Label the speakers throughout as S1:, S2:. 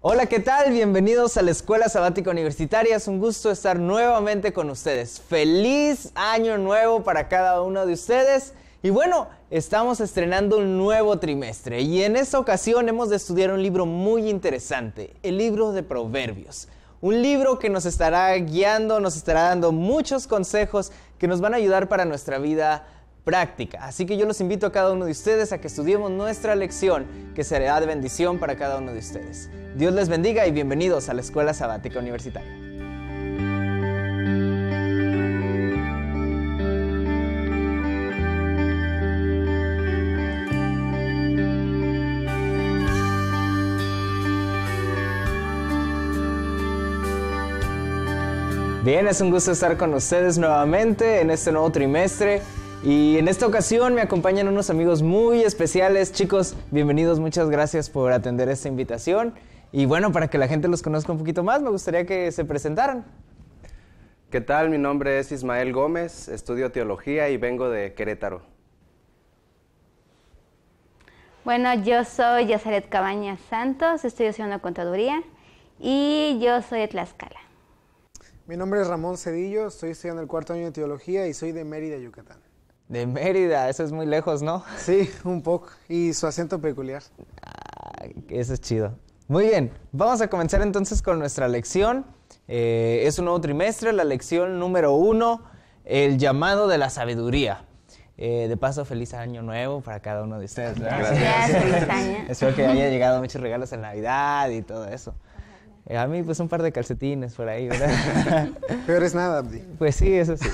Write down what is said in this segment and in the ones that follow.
S1: Hola, ¿qué tal? Bienvenidos a la Escuela Sabática Universitaria. Es un gusto estar nuevamente con ustedes. ¡Feliz Año Nuevo para cada uno de ustedes! Y bueno, estamos estrenando un nuevo trimestre y en esta ocasión hemos de estudiar un libro muy interesante, el libro de Proverbios. Un libro que nos estará guiando, nos estará dando muchos consejos que nos van a ayudar para nuestra vida práctica. Así que yo los invito a cada uno de ustedes a que estudiemos nuestra lección, que será de bendición para cada uno de ustedes. Dios les bendiga y bienvenidos a la Escuela Sabática Universitaria. Bien, es un gusto estar con ustedes nuevamente en este nuevo trimestre. Y en esta ocasión me acompañan unos amigos muy especiales. Chicos, bienvenidos, muchas gracias por atender esta invitación. Y bueno, para que la gente los conozca un poquito más, me gustaría que se presentaran.
S2: ¿Qué tal? Mi nombre es Ismael Gómez, estudio teología y vengo de Querétaro.
S3: Bueno, yo soy Yazaret Cabañas Santos, estoy estudiando contaduría y yo soy de Tlaxcala.
S4: Mi nombre es Ramón Cedillo, estoy estudiando el cuarto año de teología y soy de Mérida, Yucatán.
S1: De Mérida, eso es muy lejos, ¿no?
S4: Sí, un poco, y su acento peculiar.
S1: Eso es chido. Muy bien, vamos a comenzar entonces con nuestra lección. Es un nuevo trimestre, la lección número 1, el llamado de la sabiduría. De paso, feliz año nuevo para cada uno de ustedes.
S3: Gracias, feliz año.
S1: Espero que haya llegado muchos regalos en Navidad y todo eso. A mí, pues, un par de calcetines por ahí, ¿verdad?
S4: Peor es nada, Abdi.
S1: Pues sí, eso sí.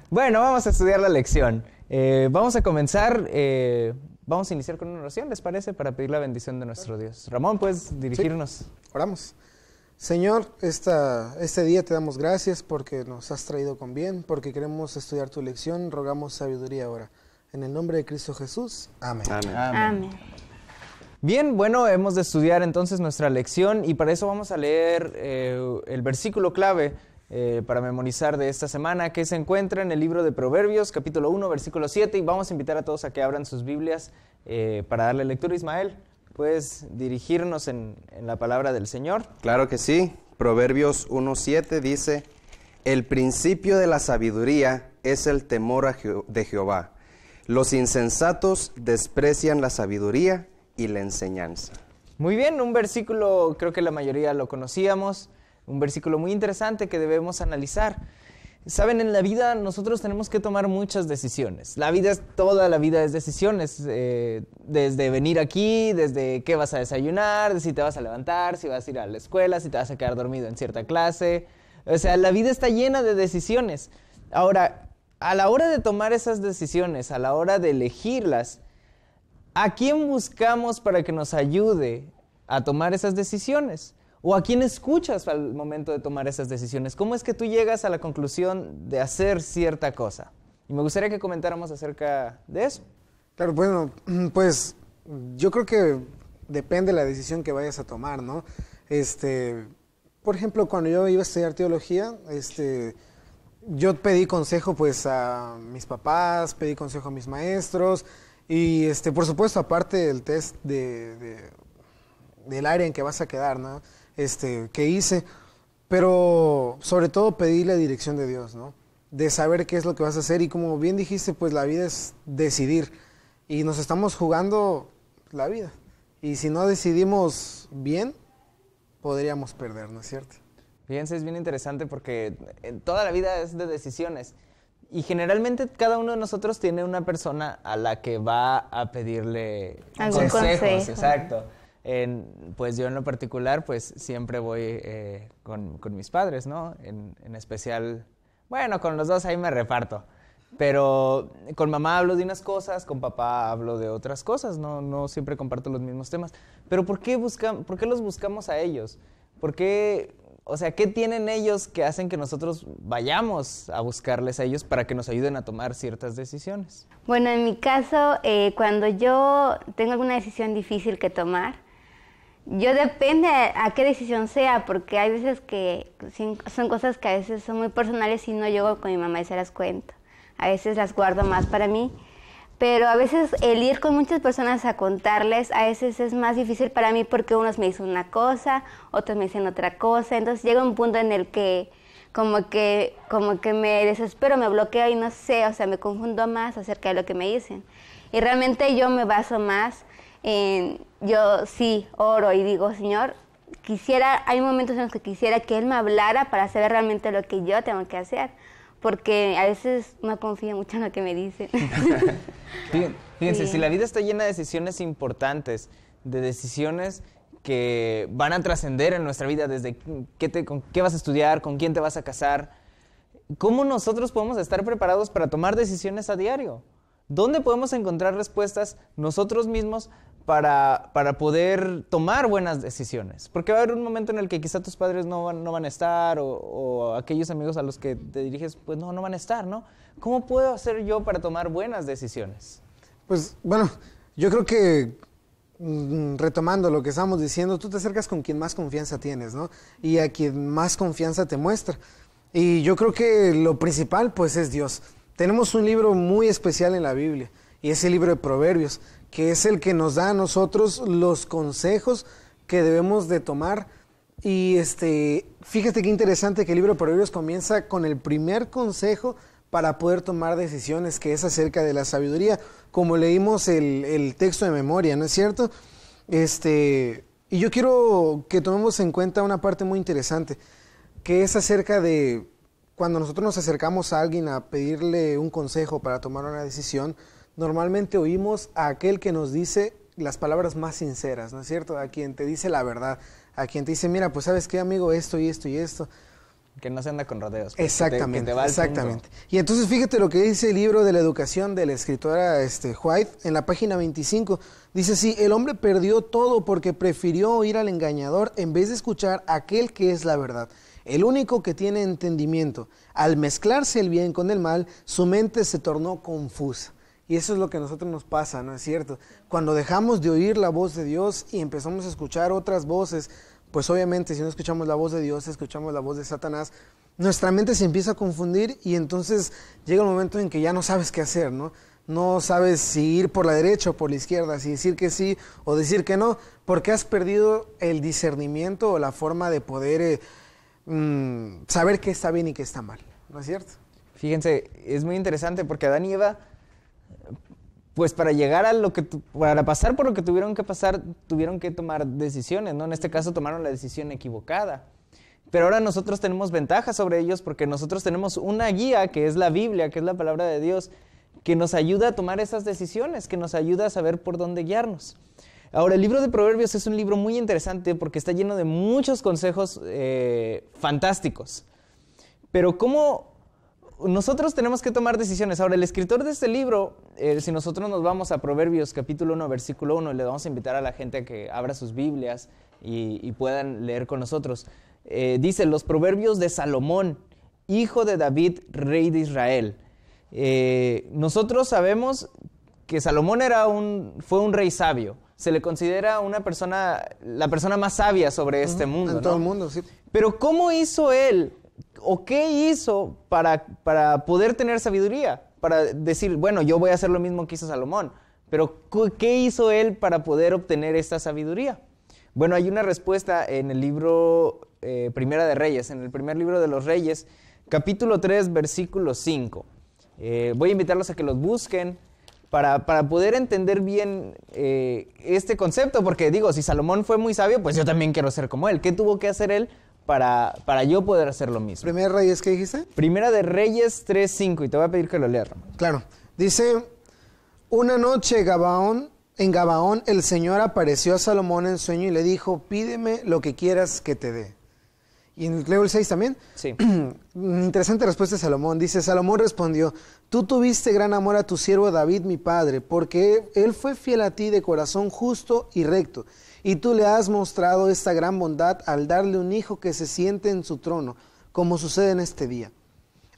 S1: Bueno, vamos a estudiar la lección. Vamos a comenzar, vamos a iniciar con una oración, ¿les parece? Para pedir la bendición de nuestro Dios. Ramón, ¿puedes dirigirnos?
S4: Sí. Oramos. Señor, este día te damos gracias porque nos has traído con bien, porque queremos estudiar tu lección, rogamos sabiduría ahora. En el nombre de Cristo Jesús, amén.
S2: Amén.
S3: Amén.
S1: Bien, bueno, hemos de estudiar entonces nuestra lección y para eso vamos a leer el versículo clave para memorizar de esta semana, que se encuentra en el libro de Proverbios, capítulo 1, versículo 7, y vamos a invitar a todos a que abran sus Biblias para darle lectura. Ismael, ¿puedes dirigirnos en la palabra del Señor?
S2: Claro que sí. Proverbios 1:7 dice: El principio de la sabiduría es el temor de Jehová. Los insensatos desprecian la sabiduría y la enseñanza.
S1: Muy bien, un versículo, creo que la mayoría lo conocíamos, un versículo muy interesante que debemos analizar. Saben, en la vida nosotros tenemos que tomar muchas decisiones. Toda la vida es decisiones, desde venir aquí, desde qué vas a desayunar, de si te vas a levantar, si vas a ir a la escuela, si te vas a quedar dormido en cierta clase. O sea, la vida está llena de decisiones. Ahora, a la hora de tomar esas decisiones, a la hora de elegirlas, ¿a quién buscamos para que nos ayude a tomar esas decisiones? ¿O a quién escuchas al momento de tomar esas decisiones? ¿Cómo es que tú llegas a la conclusión de hacer cierta cosa? Y me gustaría que comentáramos acerca de eso.
S4: Claro, bueno, pues yo creo que depende de la decisión que vayas a tomar, ¿no? Por ejemplo, cuando yo iba a estudiar teología, yo pedí consejo pues a mis papás, pedí consejo a mis maestros, y por supuesto, aparte del test del área en que vas a quedar, ¿no? Que hice, pero sobre todo pedí la dirección de Dios, ¿no? De saber qué es lo que vas a hacer, y como bien dijiste, pues la vida es decidir, y nos estamos jugando la vida, y si no decidimos bien, podríamos perder, ¿no es cierto?
S1: Fíjense, es bien interesante porque toda la vida es de decisiones. Y generalmente cada uno de nosotros tiene una persona a la que va a pedirle
S3: algún consejo.
S1: Exacto. Pues yo en lo particular, pues siempre voy con mis padres, ¿no? En especial, bueno, con los dos ahí me reparto. Pero con mamá hablo de unas cosas, con papá hablo de otras cosas, no siempre comparto los mismos temas. Pero ¿por qué los buscamos a ellos? ¿Por qué? O sea, ¿qué tienen ellos que hacen que nosotros vayamos a buscarles a ellos para que nos ayuden a tomar ciertas decisiones?
S3: Bueno, en mi caso, cuando yo tengo alguna decisión difícil que tomar, yo depende a qué decisión sea, porque hay veces que son cosas que a veces son muy personales y no llego con mi mamá y se las cuento. A veces las guardo más para mí. Pero a veces el ir con muchas personas a contarles, a veces es más difícil para mí porque unos me dicen una cosa, otros me dicen otra cosa. Entonces llega un punto en el que como que me desespero, me bloqueo y no sé, o sea, me confundo más acerca de lo que me dicen. Y realmente yo me baso más en, yo sí oro y digo, Señor, hay momentos en los que quisiera que Él me hablara para saber realmente lo que yo tengo que hacer, porque a veces no confío mucho en lo que me dicen.
S1: Fíjense,
S3: Sí.
S1: si la vida está llena de decisiones importantes, de decisiones que van a trascender en nuestra vida, desde con qué vas a estudiar, con quién te vas a casar, ¿cómo nosotros podemos estar preparados para tomar decisiones a diario? ¿Dónde podemos encontrar respuestas nosotros mismos para poder tomar buenas decisiones? Porque va a haber un momento en el que quizá tus padres no van a estar o aquellos amigos a los que te diriges pues no van a estar, ¿no? ¿Cómo puedo hacer yo para tomar buenas decisiones?
S4: Pues bueno, yo creo que retomando lo que estábamos diciendo, tú te acercas con quien más confianza tienes, ¿no? Y a quien más confianza te muestra. Y yo creo que lo principal pues es Dios. Tenemos un libro muy especial en la Biblia y es el libro de Proverbios, que es el que nos da a nosotros los consejos que debemos de tomar. Y fíjate qué interesante que el libro de Proverbios comienza con el primer consejo para poder tomar decisiones, que es acerca de la sabiduría, como leímos el texto de memoria, ¿no es cierto? Y yo quiero que tomemos en cuenta una parte muy interesante, que es acerca de cuando nosotros nos acercamos a alguien a pedirle un consejo para tomar una decisión, normalmente oímos a aquel que nos dice las palabras más sinceras, ¿no es cierto? A quien te dice la verdad, a quien te dice, mira, pues ¿sabes qué, amigo? Esto y esto y esto.
S1: Que no se anda con rodeos. Pues,
S4: Exactamente,
S1: que te va al
S4: exactamente.
S1: punto.
S4: Y entonces fíjate lo que dice el libro de la educación de la escritora White en la página 25. Dice así, el hombre perdió todo porque prefirió oír al engañador en vez de escuchar a aquel que es la verdad. El único que tiene entendimiento. Al mezclarse el bien con el mal, su mente se tornó confusa. Y eso es lo que a nosotros nos pasa, ¿no es cierto? Cuando dejamos de oír la voz de Dios y empezamos a escuchar otras voces, pues obviamente si no escuchamos la voz de Dios, escuchamos la voz de Satanás, nuestra mente se empieza a confundir y entonces llega un momento en que ya no sabes qué hacer, ¿no? No sabes si ir por la derecha o por la izquierda, si decir que sí o decir que no, porque has perdido el discernimiento o la forma de poder saber qué está bien y qué está mal, ¿no es cierto?
S1: Fíjense, es muy interesante porque Adán y Eva, pues para pasar por lo que tuvieron que pasar, tuvieron que tomar decisiones, ¿no? En este caso tomaron la decisión equivocada. Pero ahora nosotros tenemos ventajas sobre ellos porque nosotros tenemos una guía que es la Biblia, que es la palabra de Dios, que nos ayuda a tomar esas decisiones, que nos ayuda a saber por dónde guiarnos. Ahora, el libro de Proverbios es un libro muy interesante porque está lleno de muchos consejos fantásticos. Pero ¿cómo nosotros tenemos que tomar decisiones? Ahora, el escritor de este libro, si nosotros nos vamos a Proverbios capítulo 1, versículo 1, le vamos a invitar a la gente a que abra sus Biblias y puedan leer con nosotros. Dice, los Proverbios de Salomón, hijo de David, rey de Israel. Nosotros sabemos que Salomón fue un rey sabio. Se le considera la persona más sabia sobre este mundo,
S4: En todo
S1: ¿no?
S4: el mundo, sí.
S1: Pero ¿cómo hizo él o qué hizo para poder tener sabiduría? Para decir, bueno, yo voy a hacer lo mismo que hizo Salomón. Pero ¿qué hizo él para poder obtener esta sabiduría? Bueno, hay una respuesta en el libro Primera de Reyes, en el primer libro de los Reyes, capítulo 3, versículo 5. Voy a invitarlos a que los busquen para poder entender bien este concepto, porque digo, si Salomón fue muy sabio, pues yo también quiero ser como él. ¿Qué tuvo que hacer él para yo poder hacer lo mismo?
S4: ¿Primer Reyes qué dijiste?
S1: Primera de Reyes 3:5, y te voy a pedir que lo leas, Ramón.
S4: Claro. Dice, una noche en Gabaón el Señor apareció a Salomón en sueño y le dijo, pídeme lo que quieras que te dé. ¿Y leo el 6 también?
S1: Sí.
S4: Interesante respuesta de Salomón. Dice, Salomón respondió, tú tuviste gran amor a tu siervo David, mi padre, porque él fue fiel a ti de corazón justo y recto. Y tú le has mostrado esta gran bondad al darle un hijo que se siente en su trono, como sucede en este día.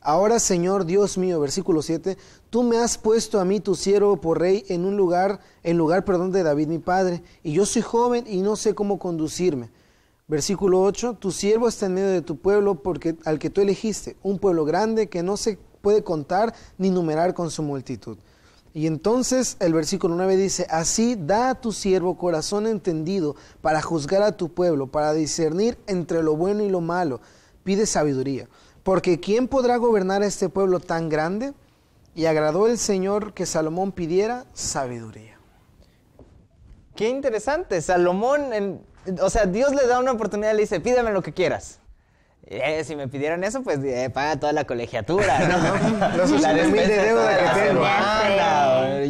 S4: Ahora, Señor Dios mío, versículo 7, tú me has puesto a mí, tu siervo, por rey en lugar de David, mi padre, y yo soy joven y no sé cómo conducirme. Versículo 8, tu siervo está en medio de tu pueblo porque al que tú elegiste, un pueblo grande que no se puede contar ni numerar con su multitud. Y entonces el versículo 9 dice, así da a tu siervo corazón entendido para juzgar a tu pueblo, para discernir entre lo bueno y lo malo. Pide sabiduría. Porque ¿quién podrá gobernar a este pueblo tan grande? Y agradó el Señor que Salomón pidiera sabiduría.
S1: Qué interesante. Salomón, o sea, Dios le da una oportunidad y le dice, pídeme lo que quieras. Si me pidieran eso, pues paga toda la colegiatura, ¿no?
S4: Los 80,000 de deuda que tengo.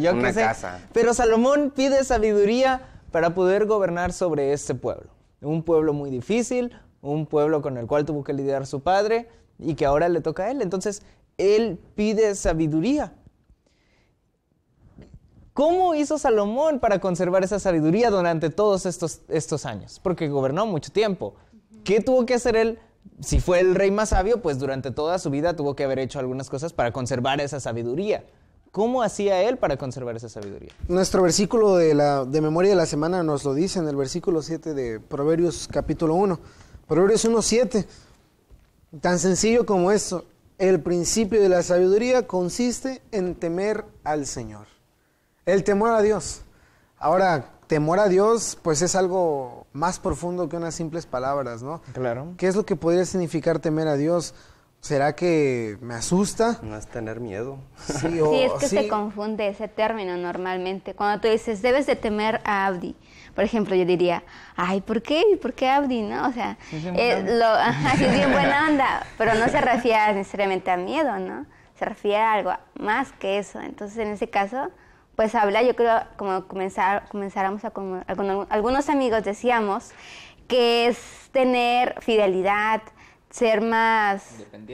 S1: Yo
S2: Una
S1: qué sé.
S2: casa.
S1: Pero Salomón pide sabiduría para poder gobernar sobre este pueblo. Un pueblo muy difícil, un pueblo con el cual tuvo que lidiar su padre y que ahora le toca a él. Entonces, él pide sabiduría. ¿Cómo hizo Salomón para conservar esa sabiduría durante todos estos años? Porque gobernó mucho tiempo. ¿Qué tuvo que hacer él? Si fue el rey más sabio, pues durante toda su vida tuvo que haber hecho algunas cosas para conservar esa sabiduría. ¿Cómo hacía él para conservar esa sabiduría?
S4: Nuestro versículo de memoria de la semana nos lo dice en el versículo 7 de Proverbios capítulo 1. Proverbios 1:7. Tan sencillo como esto. El principio de la sabiduría consiste en temer al Señor. El temor a Dios. Ahora, temor a Dios, pues es algo más profundo que unas simples palabras, ¿no?
S1: Claro.
S4: ¿Qué es lo que podría significar temer a Dios? ¿Será que me asusta?
S2: No es tener miedo.
S4: Sí,
S3: Sí, es que se confunde ese término normalmente. Cuando tú dices, debes de temer a Abdi, por ejemplo, yo diría, ay, ¿por qué? ¿Por qué Abdi, no? O sea,
S1: Sí,
S3: sí es bien buena onda, pero no se refiere necesariamente a miedo, ¿no? Se refiere a algo más que eso. Entonces, en ese caso, pues habla, yo creo, como comenzáramos algunos amigos decíamos, que es tener fidelidad, ser más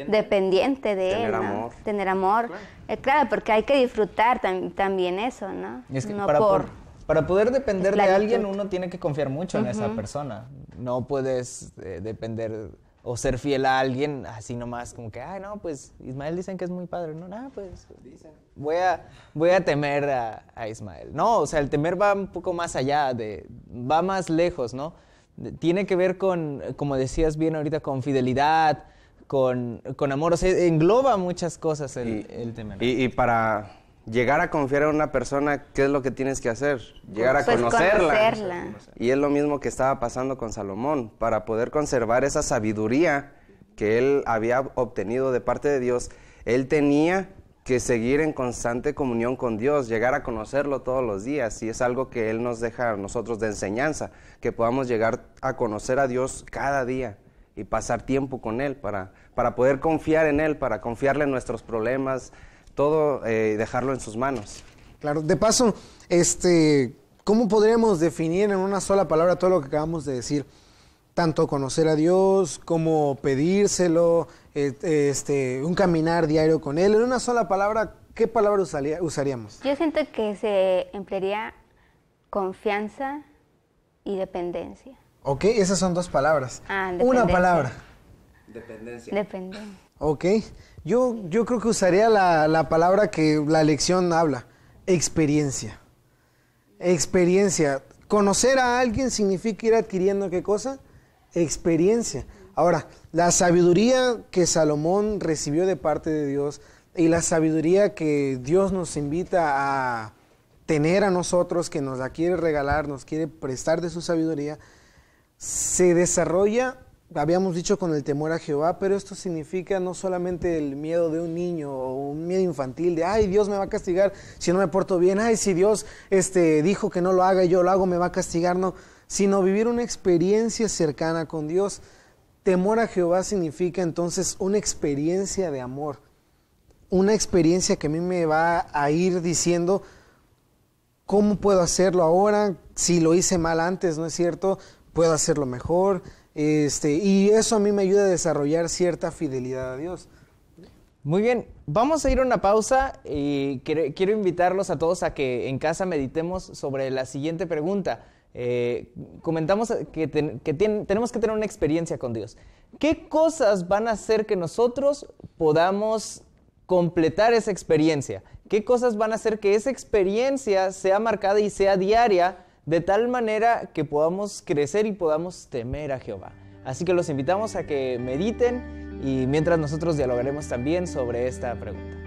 S3: dependiente de
S2: Tener
S3: él, ¿no?
S2: amor.
S3: Tener amor. Claro, porque hay que disfrutar también eso, ¿no?
S1: Es que
S3: no
S1: para poder depender de
S3: esclavitud.
S1: alguien, uno tiene que confiar mucho en esa persona. No puedes depender o ser fiel a alguien así nomás, como que, ay, no, pues Ismael dicen que es muy padre. No, pues voy a temer a Ismael. No, o sea, el temer va un poco más allá, va más lejos, ¿no? Tiene que ver con, como decías bien ahorita, con fidelidad, con amor. O sea, engloba muchas cosas el temer.
S2: Y para llegar a confiar en una persona, ¿qué es lo que tienes que hacer? Llegar a
S3: Pues
S2: conocerla. Y es lo mismo que estaba pasando con Salomón. Para poder conservar esa sabiduría que él había obtenido de parte de Dios, él tenía que seguir en constante comunión con Dios, llegar a conocerlo todos los días. Y es algo que él nos deja a nosotros de enseñanza, que podamos llegar a conocer a Dios cada día y pasar tiempo con él para poder confiar en él, para confiarle en nuestros problemas, todo dejarlo en sus manos.
S4: Claro, de paso, ¿cómo podríamos definir en una sola palabra todo lo que acabamos de decir? Tanto conocer a Dios, como pedírselo, un caminar diario con Él. En una sola palabra, ¿qué palabra usaríamos?
S3: Yo siento que se emplearía confianza y dependencia.
S4: Ok, esas son dos palabras. Una
S3: Dependencia.
S4: palabra.
S2: Dependencia.
S4: Ok, yo creo que usaría la palabra que la lección habla, experiencia. Experiencia. Conocer a alguien significa ir adquiriendo, ¿qué cosa? Experiencia. Ahora, la sabiduría que Salomón recibió de parte de Dios y la sabiduría que Dios nos invita a tener a nosotros, que nos la quiere regalar, nos quiere prestar de su sabiduría, se desarrolla, habíamos dicho, con el temor a Jehová, pero esto significa no solamente el miedo de un niño o un miedo infantil de, ay, Dios me va a castigar si no me porto bien, ay, si Dios dijo que no lo haga y yo lo hago, me va a castigar, no, sino vivir una experiencia cercana con Dios. Temor a Jehová significa entonces una experiencia de amor, una experiencia que a mí me va a ir diciendo cómo puedo hacerlo ahora, si lo hice mal antes, ¿no es cierto? Puedo hacerlo mejor, y eso a mí me ayuda a desarrollar cierta fidelidad a Dios.
S1: Muy bien, vamos a ir a una pausa y quiero invitarlos a todos a que en casa meditemos sobre la siguiente pregunta. Comentamos que tenemos que tener una experiencia con Dios. ¿Qué cosas van a hacer que nosotros podamos completar esa experiencia? ¿Qué cosas van a hacer que esa experiencia sea marcada y sea diaria, de tal manera que podamos crecer y podamos temer a Jehová? Así que los invitamos a que mediten y mientras nosotros dialogaremos también sobre esta pregunta.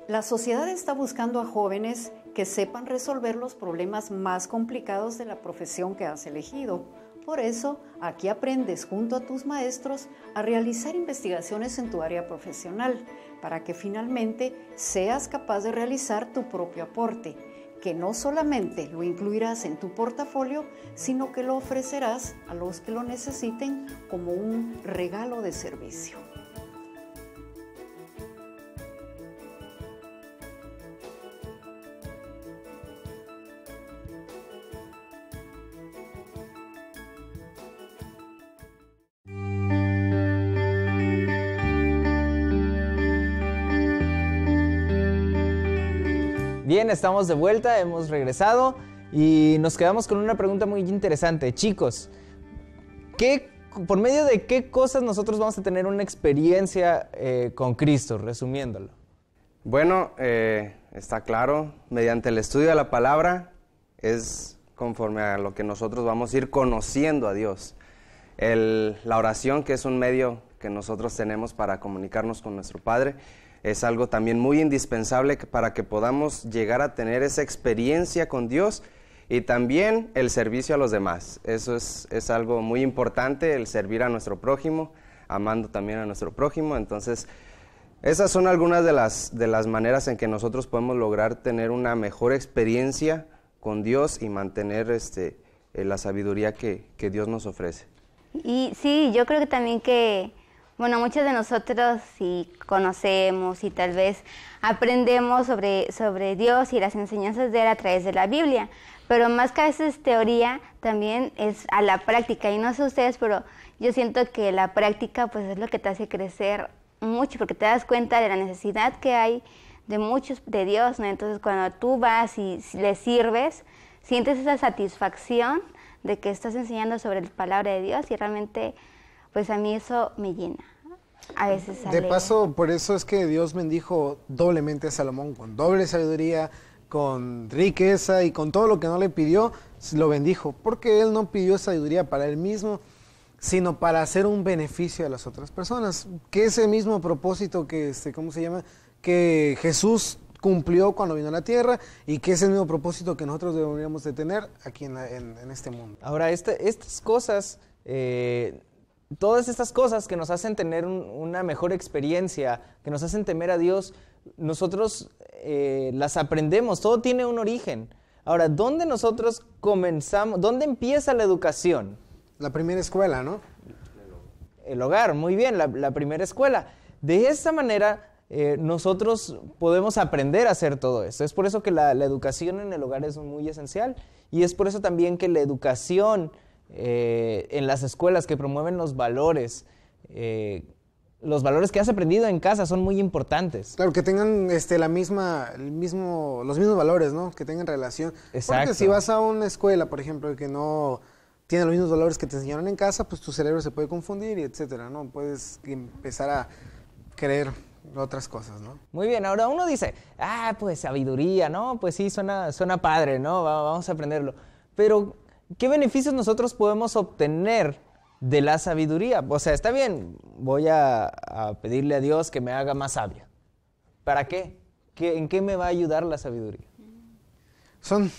S5: La sociedad está buscando a jóvenes que sepan resolver los problemas más complicados de la profesión que has elegido. Por eso, aquí aprendes junto a tus maestros a realizar investigaciones en tu área profesional, para que finalmente seas capaz de realizar tu propio aporte, que no solamente lo incluirás en tu portafolio, sino que lo ofrecerás a los que lo necesiten como un regalo de servicio.
S1: Bien, estamos de vuelta, hemos regresado y nos quedamos con una pregunta muy interesante. Chicos, ¿por medio de qué cosas nosotros vamos a tener una experiencia con Cristo, resumiéndolo?
S2: Bueno, está claro, mediante el estudio de la palabra es conforme a lo que nosotros vamos a ir conociendo a Dios. La oración, que es un medio que nosotros tenemos para comunicarnos con nuestro Padre, es algo también muy indispensable para que podamos llegar a tener esa experiencia con Dios, y también el servicio a los demás. Eso es algo muy importante, el servir a nuestro prójimo, amando también a nuestro prójimo. Entonces, esas son algunas de las maneras en que nosotros podemos lograr tener una mejor experiencia con Dios y mantener la sabiduría que Dios nos ofrece.
S3: Y sí, yo creo que también que, bueno, muchos de nosotros sí conocemos y tal vez aprendemos sobre Dios y las enseñanzas de Él a través de la Biblia, pero más que a veces teoría, también es a la práctica. Y no sé ustedes, pero yo siento que la práctica pues es lo que te hace crecer mucho, porque te das cuenta de la necesidad que hay de muchos de Dios, ¿no? Entonces cuando tú vas y le sirves, sientes esa satisfacción de que estás enseñando sobre la palabra de Dios, y realmente pues a mí eso me llena. A veces
S4: de paso, por eso es que Dios bendijo doblemente a Salomón, con doble sabiduría, con riqueza y con todo lo que no le pidió, lo bendijo, porque él no pidió sabiduría para él mismo, sino para hacer un beneficio a las otras personas, que ese mismo propósito que, ¿cómo se llama?, que Jesús cumplió cuando vino a la tierra, y que es el mismo propósito que nosotros deberíamos de tener aquí en este mundo.
S1: Ahora, estas cosas, todas estas cosas que nos hacen tener una mejor experiencia, que nos hacen temer a Dios, nosotros las aprendemos, todo tiene un origen. Ahora, ¿dónde nosotros comenzamos? ¿Dónde empieza la educación?
S4: La primera escuela, ¿no?
S1: El hogar, muy bien, la primera escuela. De esta manera, nosotros podemos aprender a hacer todo esto. Es por eso que la educación en el hogar es muy esencial, y es por eso también que la educación en las escuelas que promueven los valores que has aprendido en casa son muy importantes.
S4: Claro, que tengan los mismos valores, ¿no? Que tengan relación.
S1: Exacto.
S4: Porque si vas a una escuela, por ejemplo, que no tiene los mismos valores que te enseñaron en casa, pues tu cerebro se puede confundir y etcétera, ¿no? Puedes empezar a creer otras cosas, ¿no?
S1: Muy bien, ahora uno dice, pues sabiduría, ¿no? Pues sí, suena padre, ¿no? Vamos a aprenderlo. Pero, ¿qué beneficios nosotros podemos obtener de la sabiduría? O sea, está bien, voy a pedirle a Dios que me haga más sabio. ¿Para qué? ¿En qué me va a ayudar la sabiduría?
S4: Son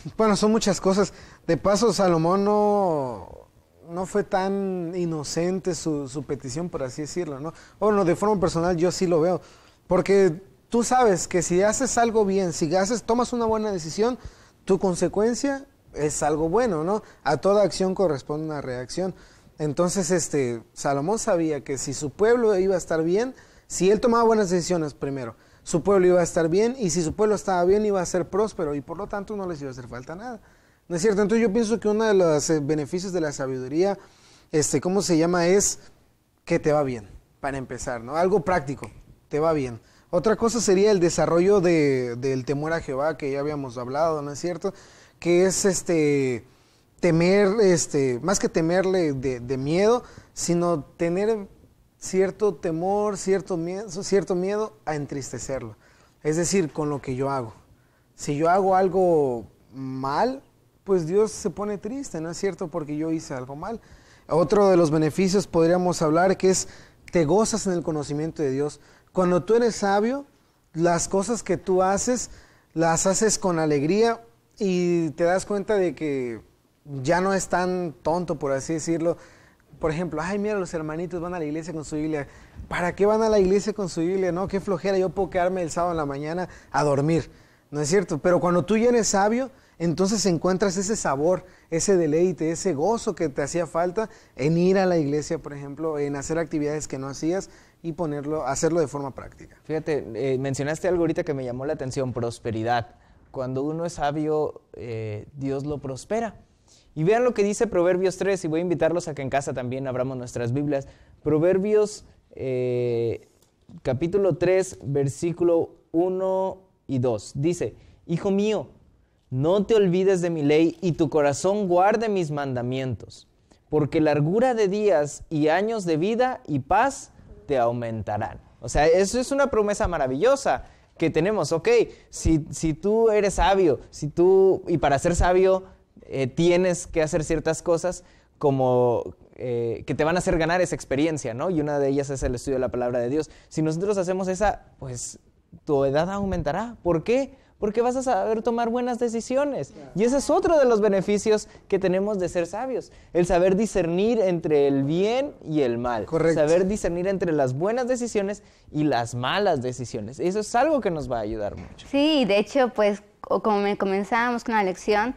S4: muchas cosas. De paso, Salomón no fue tan inocente su petición, por así decirlo, ¿no? Bueno, de forma personal yo sí lo veo, porque tú sabes que si haces algo bien, tomas una buena decisión, tu consecuencia es algo bueno, ¿no? A toda acción corresponde una reacción. Entonces, Salomón sabía que si su pueblo iba a estar bien, si él tomaba buenas decisiones primero, su pueblo iba a estar bien, y si su pueblo estaba bien, iba a ser próspero, y por lo tanto no les iba a hacer falta nada. ¿No es cierto? Entonces yo pienso que uno de los beneficios de la sabiduría, ¿cómo se llama?, es que te va bien, para empezar, ¿no? Algo práctico, te va bien. Otra cosa sería el desarrollo del temor a Jehová, que ya habíamos hablado, ¿no es cierto?, que es temer, más que temerle de miedo, sino tener cierto temor, cierto miedo a entristecerlo. Es decir, con lo que yo hago. Si yo hago algo mal, pues Dios se pone triste, ¿no es cierto?, porque yo hice algo mal. Otro de los beneficios podríamos hablar que es, te gozas en el conocimiento de Dios. Cuando tú eres sabio, las cosas que tú haces, las haces con alegría y te das cuenta de que ya no es tan tonto, por así decirlo. Por ejemplo, ay, mira, los hermanitos van a la iglesia con su Biblia. ¿Para qué van a la iglesia con su Biblia? No, qué flojera, yo puedo quedarme el sábado en la mañana a dormir. ¿No es cierto? Pero cuando tú ya eres sabio, entonces encuentras ese sabor, ese deleite, ese gozo que te hacía falta en ir a la iglesia, por ejemplo, en hacer actividades que no hacías y hacerlo de forma práctica.
S1: Fíjate, mencionaste algo ahorita que me llamó la atención, prosperidad. Cuando uno es sabio, Dios lo prospera. Y vean lo que dice Proverbios 3, y voy a invitarlos a que en casa también abramos nuestras Biblias. Proverbios capítulo 3, versículo 1 y 2. Dice, Hijo mío, no te olvides de mi ley y tu corazón guarde mis mandamientos, porque largura de días y años de vida y paz te aumentarán. O sea, eso es una promesa maravillosa que tenemos. Ok, si tú eres sabio, y para ser sabio tienes que hacer ciertas cosas como que te van a hacer ganar esa experiencia, ¿no? Y una de ellas es el estudio de la palabra de Dios. Si nosotros hacemos esa, pues tu edad aumentará. ¿Por qué? Porque vas a saber tomar buenas decisiones. Y ese es otro de los beneficios que tenemos de ser sabios. El saber discernir entre el bien y el mal.
S4: Correcto.
S1: Saber discernir entre las buenas decisiones y las malas decisiones. Eso es algo que nos va a ayudar mucho.
S3: Sí, de hecho, pues, como comenzábamos con la lección,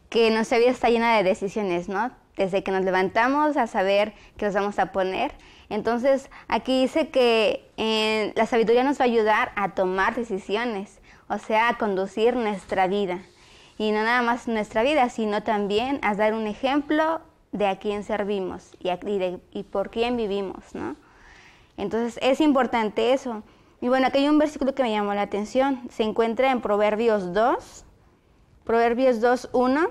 S3: que nuestra vida está llena de decisiones, ¿no? Desde que nos levantamos a saber qué nos vamos a poner. Entonces, aquí dice que la sabiduría nos va a ayudar a tomar decisiones, o sea, a conducir nuestra vida. Y no nada más nuestra vida, sino también a dar un ejemplo de a quién servimos y por quién vivimos, ¿no? Entonces, es importante eso. Y bueno, aquí hay un versículo que me llamó la atención. Se encuentra en Proverbios 2, Proverbios 2:1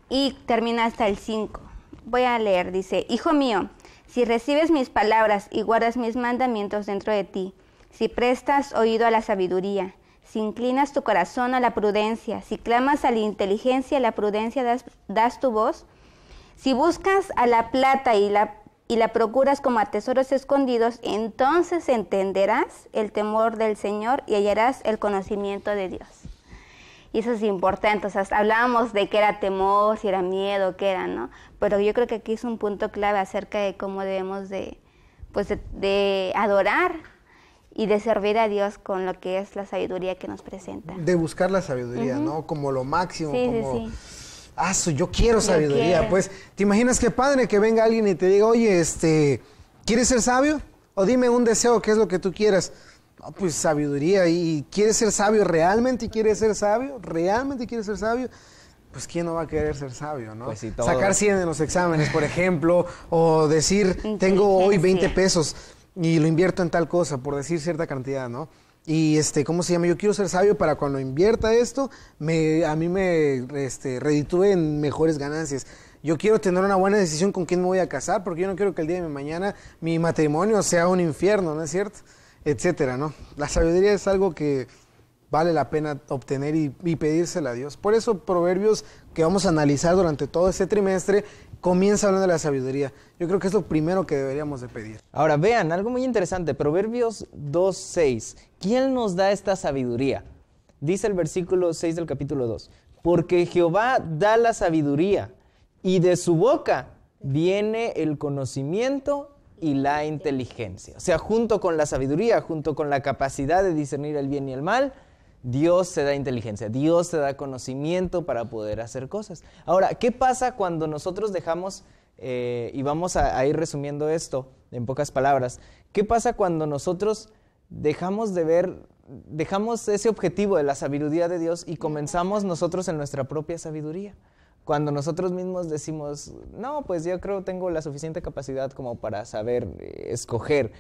S3: y termina hasta el 5. Voy a leer, dice, Hijo mío, si recibes mis palabras y guardas mis mandamientos dentro de ti, si prestas oído a la sabiduría, si inclinas tu corazón a la prudencia, si clamas a la inteligencia, a la prudencia das tu voz, si buscas a la plata y la procuras como a tesoros escondidos, entonces entenderás el temor del Señor y hallarás el conocimiento de Dios. Y eso es importante, o sea, hablábamos de qué era temor, si era miedo, qué era, ¿no? Pero yo creo que aquí es un punto clave acerca de cómo debemos de adorar y de servir a Dios con lo que es la sabiduría que nos presenta.
S4: De buscar la sabiduría, ¿no? Como lo máximo,
S3: Sí.
S4: Yo quiero sabiduría.
S3: quiero.
S4: Pues, ¿te imaginas qué padre que venga alguien y te diga, oye, ¿quieres ser sabio? O dime un deseo, ¿qué es lo que tú quieras? No, pues sabiduría. ¿Y quieres ser sabio? ¿Realmente quieres ser sabio? ¿Realmente quieres ser sabio? Pues ¿quién no va a querer ser sabio, no?
S1: Pues sí, todo.
S4: Sacar 100 en los exámenes, por ejemplo, o decir, tengo hoy 20 pesos y lo invierto en tal cosa, por decir cierta cantidad, ¿no? Y ¿cómo se llama? Yo quiero ser sabio para cuando invierta esto, a mí me reditúe en mejores ganancias. Yo quiero tener una buena decisión con quién me voy a casar, porque yo no quiero que el día de mañana mi matrimonio sea un infierno, ¿no es cierto? Etcétera, ¿no? La sabiduría es algo que vale la pena obtener y pedírsela a Dios. Por eso Proverbios, que vamos a analizar durante todo este trimestre, comienza hablando de la sabiduría. Yo creo que es lo primero que deberíamos de pedir.
S1: Ahora vean, algo muy interesante, Proverbios 2:6. ¿Quién nos da esta sabiduría? Dice el versículo 6 del capítulo 2. Porque Jehová da la sabiduría y de su boca viene el conocimiento y la inteligencia. O sea, junto con la sabiduría, junto con la capacidad de discernir el bien y el mal, Dios te da inteligencia, Dios te da conocimiento para poder hacer cosas. Ahora, ¿qué pasa cuando nosotros dejamos, y vamos a ir resumiendo esto en pocas palabras, qué pasa cuando nosotros dejamos ese objetivo de la sabiduría de Dios y comenzamos nosotros en nuestra propia sabiduría? Cuando nosotros mismos decimos, no, pues yo creo que tengo la suficiente capacidad como para saber escoger.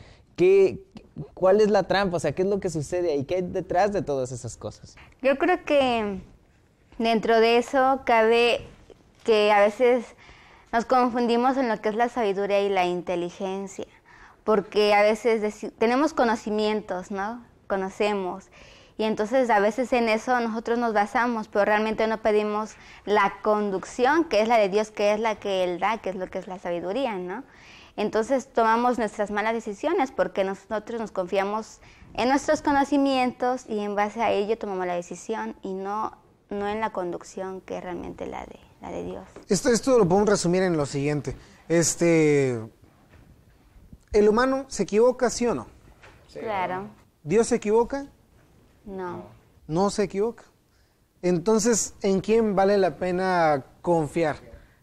S1: ¿Cuál es la trampa? O sea, ¿qué es lo que sucede ahí? ¿Qué hay detrás de todas esas cosas?
S3: Yo creo que dentro de eso cabe que a veces nos confundimos en lo que es la sabiduría y la inteligencia, porque a veces tenemos conocimientos, ¿no? Conocemos. Y entonces a veces en eso nosotros nos basamos, pero realmente no pedimos la conducción, que es la de Dios, que es la que Él da, que es lo que es la sabiduría, ¿no? Entonces tomamos nuestras malas decisiones porque nosotros nos confiamos en nuestros conocimientos y en base a ello tomamos la decisión y no en la conducción que es realmente la de Dios.
S4: Esto lo podemos resumir en lo siguiente. ¿El humano se equivoca, sí o no?
S3: Sí. Claro.
S4: ¿Dios se equivoca?
S3: No.
S4: No se equivoca. Entonces, ¿en quién vale la pena confiar?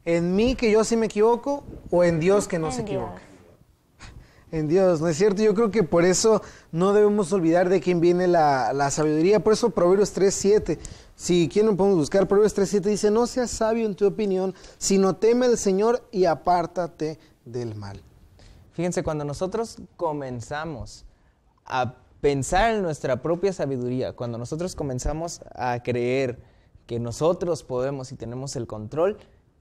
S4: ¿En mí, que yo sí me equivoco, o en Dios, que no se equivoca? En Dios, ¿no es cierto? Yo creo que por eso no debemos olvidar de quién viene la sabiduría. Por eso Proverbios 3:7, si quieren podemos buscar, Proverbios 3:7 dice, no seas sabio en tu opinión, sino teme al Señor y apártate del mal.
S1: Fíjense, cuando nosotros comenzamos a pensar en nuestra propia sabiduría, cuando nosotros comenzamos a creer que nosotros podemos y tenemos el control,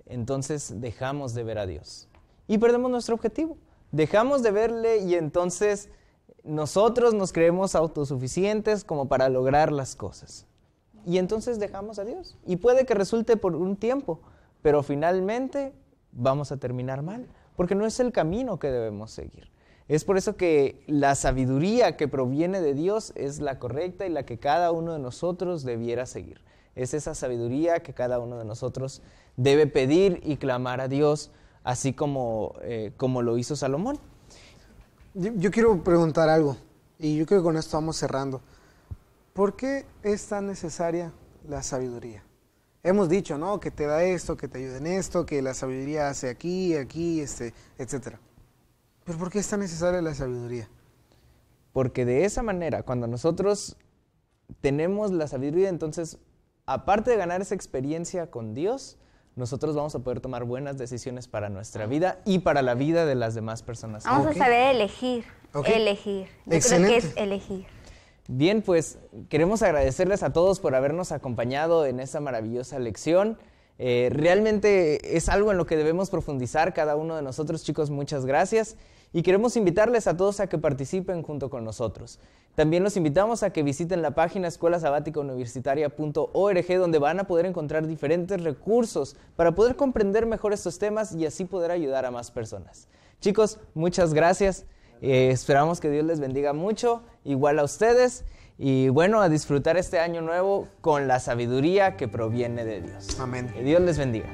S1: entonces dejamos de ver a Dios y perdemos nuestro objetivo. Dejamos de verle y entonces nosotros nos creemos autosuficientes como para lograr las cosas. Y entonces dejamos a Dios. Y puede que resulte por un tiempo, pero finalmente vamos a terminar mal, porque no es el camino que debemos seguir. Es por eso que la sabiduría que proviene de Dios es la correcta y la que cada uno de nosotros debiera seguir. Es esa sabiduría que cada uno de nosotros debe pedir y clamar a Dios, así como lo hizo Salomón.
S4: Yo quiero preguntar algo, y yo creo que con esto vamos cerrando. ¿Por qué es tan necesaria la sabiduría? Hemos dicho, ¿no?, que te da esto, que te ayuda en esto, que la sabiduría hace aquí, etcétera. ¿Pero por qué es tan necesaria la sabiduría?
S1: Porque de esa manera, cuando nosotros tenemos la sabiduría, entonces, aparte de ganar esa experiencia con Dios, nosotros vamos a poder tomar buenas decisiones para nuestra vida y para la vida de las demás personas.
S3: Vamos a saber elegir. Yo creo que es elegir.
S1: Bien, pues queremos agradecerles a todos por habernos acompañado en esta maravillosa lección. Realmente es algo en lo que debemos profundizar cada uno de nosotros, chicos, muchas gracias. Y queremos invitarles a todos a que participen junto con nosotros. También los invitamos a que visiten la página escuelasabaticauniversitaria.org, donde van a poder encontrar diferentes recursos para poder comprender mejor estos temas y así poder ayudar a más personas. Chicos, muchas gracias. Esperamos que Dios les bendiga mucho, igual a ustedes. Y bueno, a disfrutar este año nuevo con la sabiduría que proviene de Dios.
S4: Amén.
S1: Que Dios les bendiga.